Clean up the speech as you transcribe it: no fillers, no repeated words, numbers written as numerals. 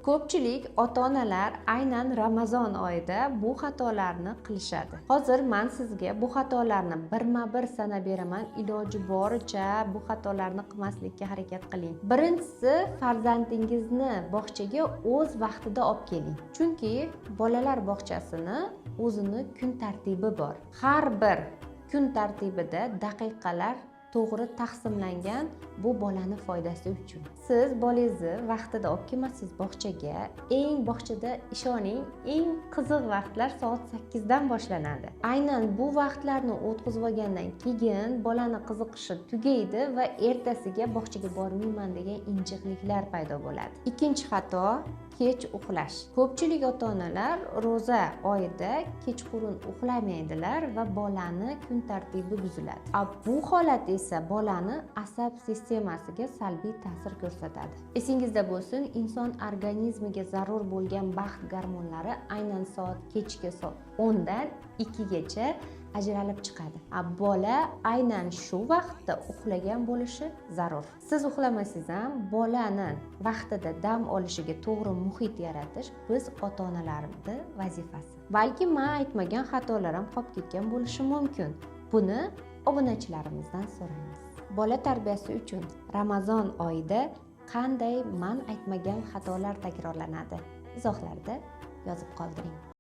Ko'pchilik ota-onalar aynan Ramazon oyida bu xatolarni qilishadi. Hozir men sizga bu xatolarni birma-bir sanab beraman. Iloji boricha bu xatolarni qilmaslikka harakat qiling. Birinchisi, farzandingizni bog'chaga o'z vaqtida olib keling. Chunki bolalar bog'chasini o'zini kun tartibi bor. Har bir kun tartibida daqiqalar to'g'ri taqsimlangan, bu bolani foydasi uchun. Siz bolangizni vaqtida olib kelmasangiz bog'chaga, bog'chada ishoning, eng qiziq vaqtlar soat 8 dan boshlanadi. Aynan bu vaqtlarni o'tkazib olgandan keyin bolani qiziqishi tugaydi va ertasiga bog'chaga bormayman degan injiqliklar paydo bo'ladi. Ikkinchi xato, kech uxlash. Ko'pchilik ota-onalar ro'za oyida kechqurun uxlamaydilar va bolani kun tartibi buziladi. Bu holat esa bolani asab sistemasiga salbiy ta'sir ko'rsatadi. Esingizda bo'lsin, inson organizmiga zarur bo'lgan baxt gormonlari aynan kechki soat 10 dan 2 gacha ajralib chiqadi. Bola aynan shu vaqtda uxlagan bo'lishi zarur. Siz uxlamasangiz ham bolani vaqtida dam olishiga to'g'ri muhit yaratish biz ota-onalarning vazifasi. Balki men aytmagan xatolar ham qolib ketgan bo'lishi mumkin. Buni obunachilarimizdan so'raymiz. Bola tarbiyasi uchun Ramazon oyida qanday men aytmagan xatolar takrorlanadi? Izohlarda yozib qoldiring.